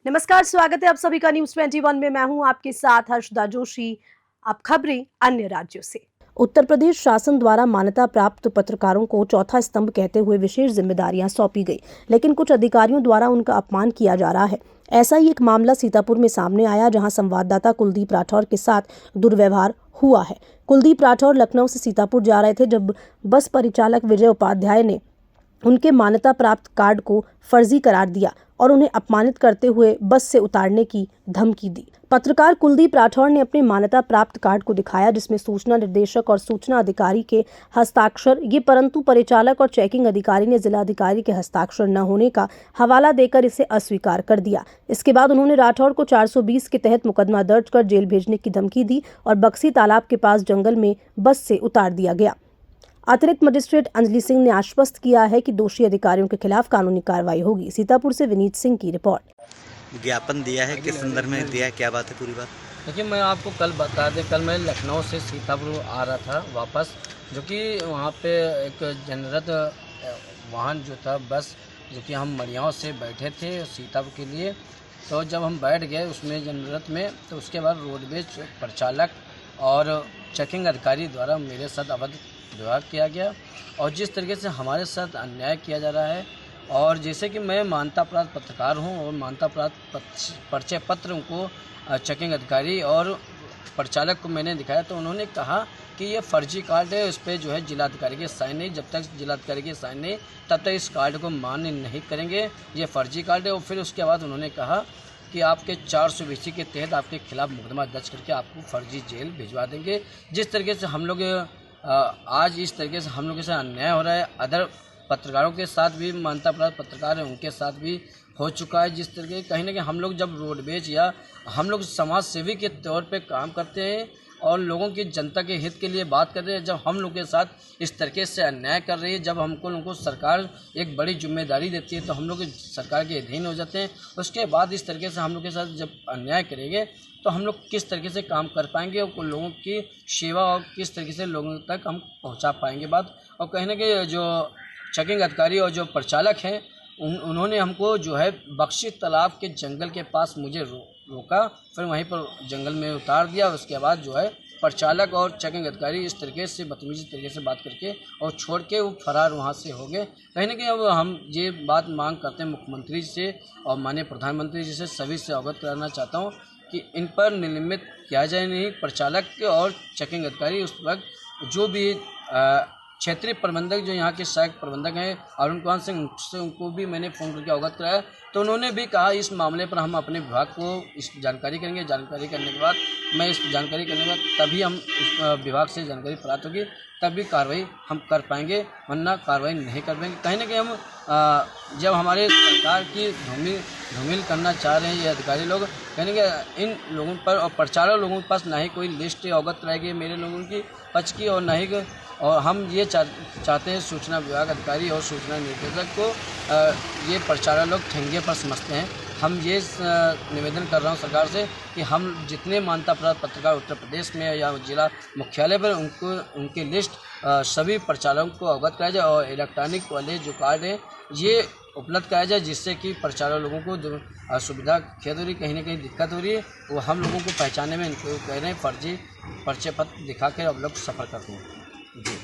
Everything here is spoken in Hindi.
नमस्कार, स्वागत है आप सभी का न्यूज 21 में। मैं हूं आपके साथ हर्षदा जोशी। अब खबरें अन्य राज्यों से। उत्तर प्रदेश शासन द्वारा मान्यता प्राप्त पत्रकारों को चौथा स्तंभ कहते हुए विशेष जिम्मेदारियां सौंपी गई, लेकिन कुछ अधिकारियों द्वारा उनका अपमान किया जा रहा है। ऐसा ही एक मामला सीतापुर में सामने आया, जहां संवाददाता कुलदीप राठौर के साथ दुर्व्यवहार हुआ है। कुलदीप राठौर लखनऊ से सीतापुर जा रहे थे जब बस परिचालक विजय उपाध्याय ने उनके मान्यता प्राप्त कार्ड को फर्जी करार दिया और उन्हें अपमानित करते हुए बस से उतारने की धमकी दी। पत्रकार कुलदीप राठौर ने अपने मान्यता प्राप्त कार्ड को दिखाया, जिसमें सूचना निर्देशक और सूचना अधिकारी के हस्ताक्षर ये, परंतु परिचालक और चेकिंग अधिकारी ने जिलाधिकारी के हस्ताक्षर न होने का हवाला देकर इसे अस्वीकार कर दिया। इसके बाद उन्होंने राठौर को 420 के तहत मुकदमा दर्ज कर जेल भेजने की धमकी दी और बक्सी तालाब के पास जंगल में बस से उतार दिया गया। अतिरिक्त मजिस्ट्रेट अंजलि सिंह ने आश्वस्त किया है कि दोषी अधिकारियों के खिलाफ कानूनी कार्रवाई होगी। सीतापुर से विनीत सिंह की रिपोर्ट। ज्ञापन दिया है, किस संदर्भ में दिया है, क्या बात है पूरी बात? देखिए, मैं आपको कल बता दें, कल मैं लखनऊ से सीतापुर आ रहा था वापस, जो कि वहाँ पे एक जनरत वाहन जो था, बस जो कि हम मड़ियाओं से बैठे थे सीतापुर के लिए। तो जब हम बैठ गए उसमें जनरत में, तो उसके बाद रोडवेज परिचालक और चेकिंग अधिकारी द्वारा मेरे साथ अवैध व्यवहार किया गया और जिस तरीके से हमारे साथ अन्याय किया जा रहा है। और जैसे कि मैं मान्यता प्राप्त पत्रकार हूं और मान्यता प्राप्त परिचय पत्र को चेकिंग अधिकारी और परिचालक को मैंने दिखाया, तो उन्होंने कहा कि ये फर्जी कार्ड है, उस पर जो है जिलाधिकारी के साइन नहीं, जब तक जिलाधिकारी के साइन नहीं तब तक इस कार्ड को मान्य नहीं करेंगे, ये फर्जी कार्ड है। और फिर उसके बाद उन्होंने कहा कि आपके 420 के तहत आपके खिलाफ मुकदमा दर्ज करके आपको फर्जी जेल भिजवा देंगे। जिस तरीके से हम लोग आज इस तरीके से हम लोग के साथ अन्याय हो रहा है, अदर पत्रकारों के साथ भी, मान्यता प्राप्त पत्रकार हैं उनके साथ भी हो चुका है। जिस तरीके कहीं ना कहीं हम लोग जब रोडवेज या हम लोग समाज सेवी के तौर पे काम करते हैं और लोगों की जनता के हित के लिए बात कर रहे हैं, जब हम लोग के साथ इस तरीके से अन्याय कर रही है, जब उनको सरकार एक बड़ी जिम्मेदारी देती है तो हम लोग सरकार के अधीन हो जाते हैं। उसके बाद इस तरीके से हम लोग के साथ जब अन्याय करेंगे तो हम लोग किस तरीके से काम कर पाएंगे और लोगों की सेवा और किस तरीके से लोगों तक हम पहुंचा पाएंगे बात। और कहीं ना कहीं जो चेकिंग अधिकारी और जो परिचालक हैं उन्होंने हमको जो है बक्सी तालाब के जंगल के पास मुझे रोका, फिर वहीं पर जंगल में उतार दिया। उसके बाद जो है परिचालक और चेकिंग अधिकारी इस तरीके से बदतमीजी तरीके से बात करके और छोड़ के वो फरार वहाँ से हो गए। कहीं ना कहीं अब हम ये बात मांग करते हैं मुख्यमंत्री से और माननीय प्रधानमंत्री जी से, सभी से अवगत कराना चाहता हूँ कि इन पर निलंबित किया जाए नहीं परिचालक और चेकिंग अधिकारी। उस वक्त जो भी क्षेत्रीय प्रबंधक जो यहाँ के सहायक प्रबंधक हैं अरुण कुमार सिंह से, उनको भी मैंने फ़ोन करके अवगत कराया, तो उन्होंने भी कहा इस मामले पर हम अपने विभाग को इस जानकारी करेंगे। जानकारी करने के बाद मैं इस जानकारी करने के बाद तभी हम इस विभाग से जानकारी प्राप्त होगी, तभी कार्रवाई हम कर पाएंगे, वरना कार्रवाई नहीं कर पाएंगे। कहीं ना कहीं हम जब हमारे सरकार की धूमिल करना चाह रहे हैं ये अधिकारी लोग, कहीं ना कहीं इन लोगों पर और प्रचारक लोगों के पास ना ही कोई लिस्ट अवगत कराई गई मेरे लोगों की पक्ष की और ना ही, और हम ये चाहते हैं सूचना विभाग अधिकारी और सूचना निर्देशक को ये प्रचारक लोग ठेंगे पर समझते हैं। हम ये निवेदन कर रहा हूँ सरकार से कि हम जितने मान्यता प्राप्त पत्रकार उत्तर प्रदेश में या जिला मुख्यालय पर उनकी लिस्ट सभी प्रचारकों को अवगत कराया जाए और इलेक्ट्रॉनिक वाले जो कार्ड हैं ये उपलब्ध कराया जाए, जिससे कि प्रचारक लोगों को जो सुविधा खेद हो रही, कहीं ना कहीं दिक्कत हो रही है, वो हम लोगों को पहचानने में इनको कह रहे हैं फर्जी परिचय पत्र दिखा कर अब लोग सफ़र करते हैं। जी।